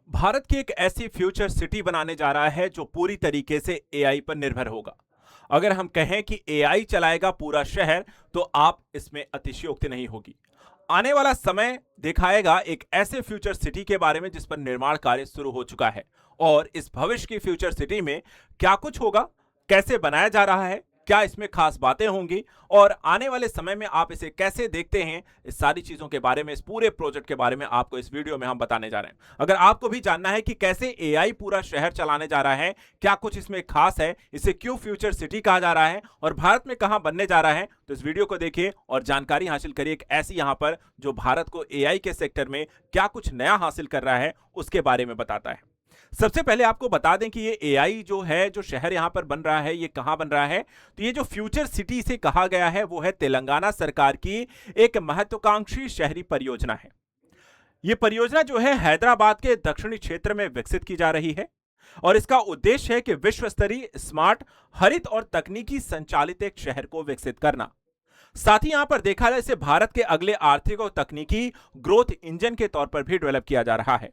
भारत की एक ऐसी फ्यूचर सिटी बनाने जा रहा है जो पूरी तरीके से एआई पर निर्भर होगा। अगर हम कहें कि एआई चलाएगा पूरा शहर, तो आप इसमें अतिशयोक्ति नहीं होगी। आने वाला समय दिखाएगा एक ऐसे फ्यूचर सिटी के बारे में जिस पर निर्माण कार्य शुरू हो चुका है। और इस भविष्य की फ्यूचर सिटी में क्या कुछ होगा, कैसे बनाया जा रहा है, क्या इसमें खास बातें होंगी और आने वाले समय में आप इसे कैसे देखते हैं, इस सारी चीजों के बारे में, इस पूरे प्रोजेक्ट के बारे में आपको इस वीडियो में हम बताने जा रहे हैं। अगर आपको भी जानना है कि कैसे एआई पूरा शहर चलाने जा रहा है, क्या कुछ इसमें खास है, इसे क्यों फ्यूचर सिटी कहा जा रहा है और भारत में कहां बनने जा रहा है, तो इस वीडियो को देखिए और जानकारी हासिल करिए एक ऐसी यहां पर जो भारत को एआई के सेक्टर में क्या कुछ नया हासिल कर रहा है उसके बारे में बताता है। सबसे पहले आपको बता दें कि ये एआई जो है, जो शहर यहां पर बन रहा है, ये कहां बन रहा है। तो ये जो फ्यूचर सिटी से कहा गया है वो है तेलंगाना सरकार की एक महत्वाकांक्षी शहरी परियोजना है। ये परियोजना जो है हैदराबाद के दक्षिणी क्षेत्र में विकसित की जा रही है और इसका उद्देश्य है कि विश्व स्तरीय स्मार्ट, हरित और तकनीकी संचालित एक शहर को विकसित करना। साथ ही यहां पर देखा जाए इसे भारत के अगले आर्थिक और तकनीकी ग्रोथ इंजन के तौर पर भी डेवलप किया जा रहा है।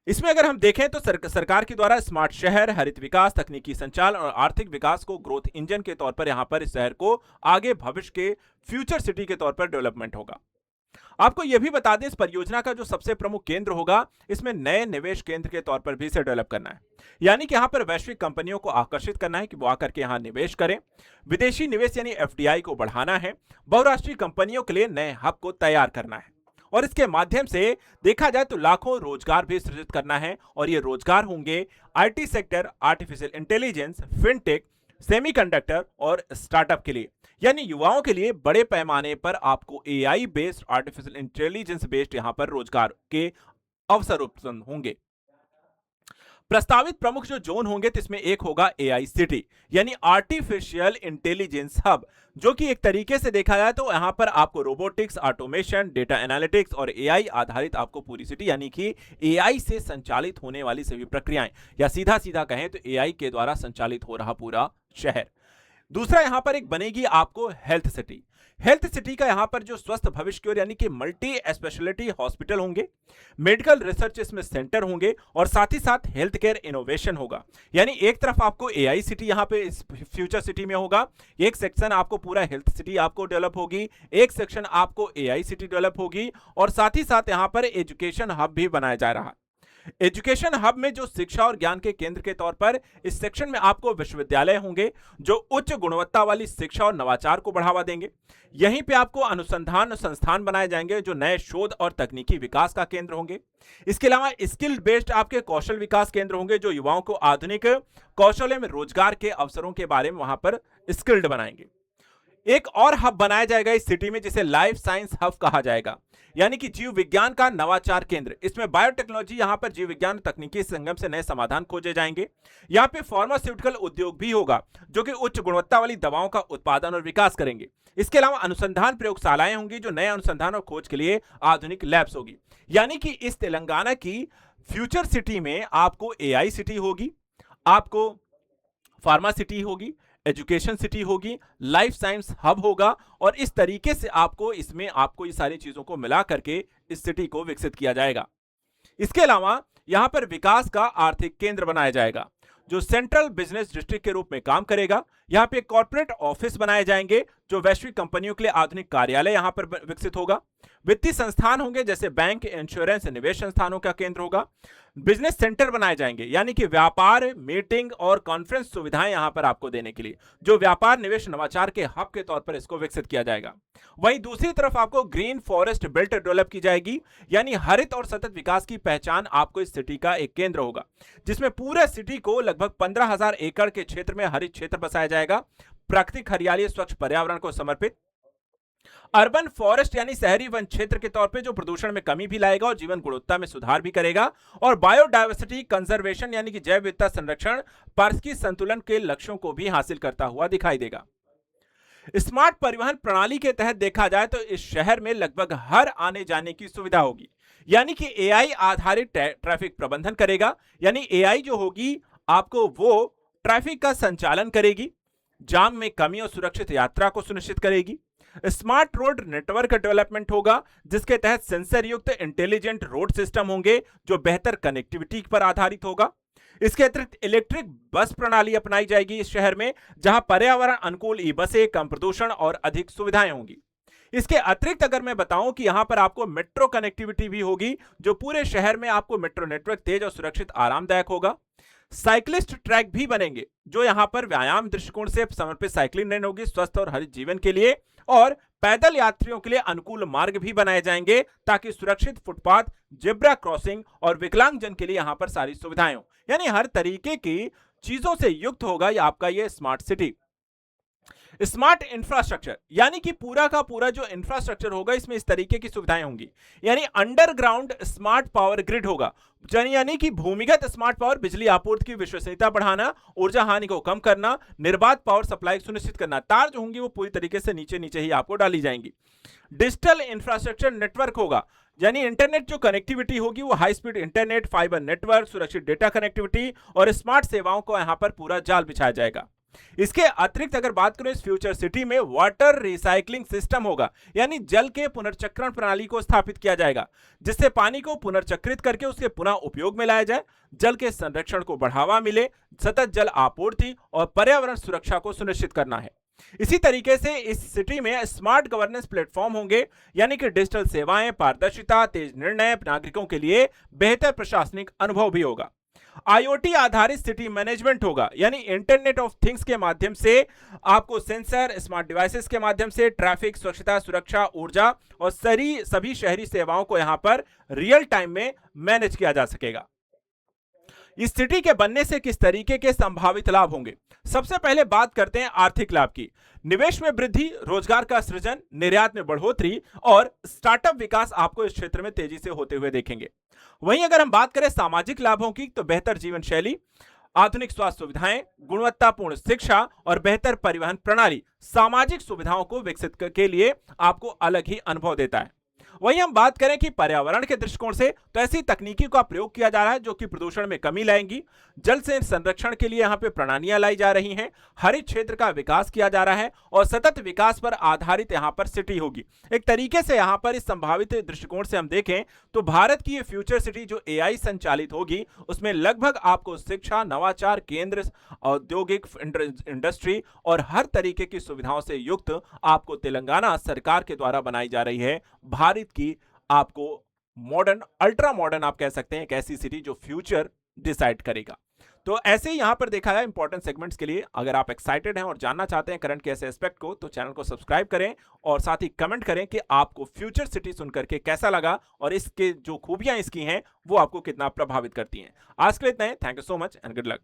इसमें अगर हम देखें तो सरकार के द्वारा स्मार्ट शहर, हरित विकास, तकनीकी संचालन और आर्थिक विकास को ग्रोथ इंजन के तौर पर यहां पर इस शहर को आगे भविष्य के फ्यूचर सिटी के तौर पर डेवलपमेंट होगा। आपको यह भी बता दें इस परियोजना का जो सबसे प्रमुख केंद्र होगा, इसमें नए निवेश केंद्र के तौर पर भी इसे डेवलप करना है। यानी कि यहां पर वैश्विक कंपनियों को आकर्षित करना है कि वो आकर के यहां निवेश करें। विदेशी निवेश यानी एफडीआई को बढ़ाना है। बहुराष्ट्रीय कंपनियों के लिए नए हब को तैयार करना है और इसके माध्यम से देखा जाए तो लाखों रोजगार भी सृजित करना है। और ये रोजगार होंगे IT sector, artificial intelligence, fintech, semiconductor और स्टार्टअप के लिए। यानी युवाओं के लिए बड़े पैमाने पर आपको AI based, artificial intelligence based यहां पर रोजगार के अवसर उत्पन्न होंगे। प्रस्तावित प्रमुख जो जोन होंगे तो इसमें एक होगा एआई सिटी यानी आर्टिफिशियल इंटेलिजेंस हब, जो कि एक तरीके से देखा जाए तो यहां पर आपको रोबोटिक्स, ऑटोमेशन, डेटा एनालिटिक्स और एआई आधारित आपको पूरी सिटी यानी कि एआई से संचालित होने वाली सभी प्रक्रियाएं, या सीधा सीधा कहें तो एआई के द्वारा संचालित हो रहा पूरा शहर। दूसरा यहां पर एक बनेगी आपको हेल्थ सिटी। हेल्थ सिटी का यहां पर जो स्वस्थ भविष्य की ओर यानी कि मल्टी स्पेशलिटी हॉस्पिटल होंगे, मेडिकल रिसर्च इसमें सेंटर होंगे और साथ ही साथ हेल्थ केयर इनोवेशन होगा। यानी एक तरफ आपको एआई सिटी यहां पे इस फ्यूचर सिटी में होगा, एक सेक्शन आपको पूरा हेल्थ सिटी आपको डेवलप होगी, एक सेक्शन आपको एआई सिटी डेवलप होगी और साथ ही साथ यहां पर एजुकेशन हब भी बनाया जा रहा है। एजुकेशन हब में जो शिक्षा और ज्ञान के केंद्र के तौर पर इस सेक्शन में आपको विश्वविद्यालय होंगे जो उच्च गुणवत्ता वाली शिक्षा और नवाचार को बढ़ावा देंगे। यहीं पे आपको अनुसंधान संस्थान बनाए जाएंगे जो नए शोध और तकनीकी विकास का केंद्र होंगे। इसके अलावा स्किल बेस्ड आपके कौशल विकास केंद्र होंगे जो युवाओं को आधुनिक कौशल्य में रोजगार के अवसरों के बारे में वहां पर स्किल्ड बनाएंगे। एक और हब बनाया जाएगा इस सिटी में जिसे लाइफ साइंस हब कहा जाएगा, यानी कि जीव विज्ञान का नवाचार केंद्र। इसमें बायोटेक्नोलॉजी, यहां पर जीव विज्ञान तकनीकी संगम से नए समाधान खोजे जाएंगे। यहां पे फार्मास्यूटिकल उद्योग भी होगा जो कि उच्च गुणवत्ता वाली दवाओं का उत्पादन और विकास करेंगे। इसके अलावा अनुसंधान प्रयोगशालाएं होंगी जो नए अनुसंधान और खोज के लिए आधुनिक लैब्स होगी। यानी कि इस तेलंगाना की फ्यूचर सिटी में आपको एआई सिटी होगी, आपको फार्मा सिटी होगी, एजुकेशन सिटी होगी, लाइफ साइंस हब होगा और इस तरीके से आपको इसमें आपको ये सारी चीजों को मिला करके इस सिटी को विकसित किया जाएगा। इसके अलावा यहां पर विकास का आर्थिक केंद्र बनाया जाएगा जो सेंट्रल बिजनेस डिस्ट्रिक्ट के रूप में काम करेगा। यहां पे कॉर्पोरेट ऑफिस बनाए जाएंगे जो वैश्विक कंपनियों के लिए आधुनिक कार्यालय यहां पर विकसित होगा। वित्तीय संस्थान होंगे जैसे बैंक, इंश्योरेंस, निवेश संस्थानों का केंद्र होगा। बिजनेस सेंटर बनाए जाएंगे यानी कि व्यापार, मीटिंग और कॉन्फ्रेंस सुविधाएं यहां पर आपको देने के लिए, जो व्यापार, निवेश, नवाचार के हब के तौर पर इसको विकसित किया जाएगा। वहीं दूसरी तरफ आपको ग्रीन फॉरेस्ट बेल्ट डेवलप की जाएगी यानी हरित और सतत विकास की पहचान आपको इस सिटी का एक केंद्र होगा, जिसमें पूरे सिटी को लगभग 15,000 एकड़ के क्षेत्र में हरित क्षेत्र बसाया जाएगा, प्राकृतिक हरियाली, स्वच्छ पर्यावरण को समर्पित। अर्बन फॉरेस्ट यानी शहरी वन क्षेत्र के तौर पे जो प्रदूषण में कमी भी लाएगा और जीवन गुणवत्ता में सुधार भी करेगा। और बायोडायवर्सिटी कंजर्वेशन यानी कि जैव विविधता संरक्षण, पारिस्थितिकी संतुलन के लक्ष्यों को भी हासिल करता हुआ दिखाई देगा। स्मार्ट परिवहन प्रणाली के तहत देखा जाए तो इस शहर में लगभग हर आने जाने की सुविधा होगी, यानी कि एआई आधारित ट्रैफिक प्रबंधन करेगा। यानी एआई जो होगी आपको वो ट्रैफिक का संचालन करेगी, जाम में कमी और सुरक्षित यात्रा को सुनिश्चित करेगी। स्मार्ट रोड नेटवर्क डेवलपमेंट होगा, जिसके तहत सेंसर युक्त इंटेलिजेंट रोड सिस्टम होंगे जो बेहतर कनेक्टिविटी पर आधारित होगा। इसके अतिरिक्त इलेक्ट्रिक बस प्रणाली अपनाई जाएगी इस शहर में, जहां पर्यावरण अनुकूल ई बसें, कम प्रदूषण और अधिक सुविधाएं होंगी। इसके अतिरिक्त अगर मैं बताऊं कि यहां पर आपको मेट्रो कनेक्टिविटी भी होगी, जो पूरे शहर में आपको मेट्रो नेटवर्क तेज और सुरक्षित आरामदायक होगा। साइक्लिस्ट ट्रैक भी बनेंगे, जो यहां पर व्यायाम दृष्टिकोण से समर्पित साइकिलिंग लेन होगी, स्वस्थ और हरित जीवन के लिए। और पैदल यात्रियों के लिए अनुकूल मार्ग भी बनाए जाएंगे, ताकि सुरक्षित फुटपाथ, जेब्रा क्रॉसिंग और विकलांगजन के लिए यहां पर सारी सुविधाएं हो। यानी हर तरीके की चीजों से युक्त होगा ये आपका ये स्मार्ट सिटी। स्मार्ट इंफ्रास्ट्रक्चर यानी कि पूरा का पूरा जो इंफ्रास्ट्रक्चर होगा, इसमें इस तरीके की सुविधाएं होंगी। यानी अंडरग्राउंड स्मार्ट पावर ग्रिड होगा, यानी कि भूमिगत स्मार्ट पावर बिजली आपूर्ति की विश्वसनीयता बढ़ाना, ऊर्जा हानि को कम करना, निर्बाध पावर सप्लाई सुनिश्चित करना। तार जो होंगी वो पूरी तरीके से नीचे नीचे ही आपको डाली जाएंगी। डिजिटल इंफ्रास्ट्रक्चर नेटवर्क होगा, यानी इंटरनेट जो कनेक्टिविटी होगी वो high speed internet, fibre network, सुरक्षित डेटा कनेक्टिविटी और स्मार्ट सेवाओं को यहां पर पूरा जाल बिछाया जाएगा। इसके अतिरिक्त अगर बात करें इस फ्यूचर सिटी में, वाटर रिसाइकलिंग सिस्टम होगा, यानी जल के पुनर्चक्रण प्रणाली को स्थापित किया जाएगा, जिससे पानी को पुनर्चक्रित करके उसके पुनः उपयोग में लाया जाए, जल के संरक्षण को बढ़ावा मिले, सतत जल आपूर्ति और पर्यावरण सुरक्षा को सुनिश्चित करना है। इसी तरीके से इस सिटी में स्मार्ट गवर्नेंस प्लेटफॉर्म होंगे, यानी कि डिजिटल सेवाएं, पारदर्शिता, तेज निर्णय, नागरिकों के लिए बेहतर प्रशासनिक अनुभव भी होगा। आईओटी आधारित सिटी मैनेजमेंट होगा, यानी इंटरनेट ऑफ थिंग्स के माध्यम से आपको सेंसर, स्मार्ट डिवाइसेस के माध्यम से ट्रैफिक, स्वच्छता, सुरक्षा, ऊर्जा और सभी शहरी सेवाओं को यहां पर रियल टाइम में मैनेज किया जा सकेगा। इस सिटी के बनने से किस तरीके के संभावित लाभ होंगे? सबसे पहले बात करते हैं आर्थिक लाभ की। निवेश में वृद्धि, रोजगार का सृजन, निर्यात में बढ़ोतरी और स्टार्टअप विकास आपको इस क्षेत्र में तेजी से होते हुए देखेंगे। वहीं अगर हम बात करें सामाजिक लाभों की, तो बेहतर जीवन शैली, आधुनिक स्वास्थ्य सुविधाएं, गुणवत्तापूर्ण शिक्षा और बेहतर परिवहन प्रणाली सामाजिक सुविधाओं को विकसित के लिए आपको अलग ही अनुभव देता है। वहीं हम बात करें कि पर्यावरण के दृष्टिकोण से, तो ऐसी तकनीकी का प्रयोग किया जा रहा है जो कि प्रदूषण में कमी लाएंगी। जल से संरक्षण के लिए यहां पे प्रणालियां लाई जा रही हैं, हरित क्षेत्र का विकास किया जा रहा है और सतत विकास पर आधारित यहां पर सिटी होगी। एक तरीके से यहां पर इस संभावित दृष्टिकोण से हम देखें तो भारत की ये फ्यूचर सिटी जो एआई संचालित होगी, उसमें लगभग आपको शिक्षा, नवाचार केंद्र, औद्योगिक इंडस्ट्री और हर तरीके की सुविधाओं से युक्त आपको तेलंगाना सरकार के द्वारा बनाई जा रही है भारत की आपको मॉडर्न, अल्ट्रा मॉडर्न आप कह सकते हैं, एक ऐसी सिटी जो फ्यूचर डिसाइड करेगा। तो ऐसे ही यहां पर देखा है इंपॉर्टेंट सेगमेंट्स के लिए। अगर आप एक्साइटेड हैं और जानना चाहते हैं करंट के ऐसे एस्पेक्ट को, तो चैनल को सब्सक्राइब करें और साथ ही कमेंट करें कि आपको फ्यूचर सिटी सुनकर के कैसा लगा और इसके जो खूबियां इसकी हैं वो आपको कितना प्रभावित करती हैं। आज के लिए इतना ही। Thank you so much and good luck.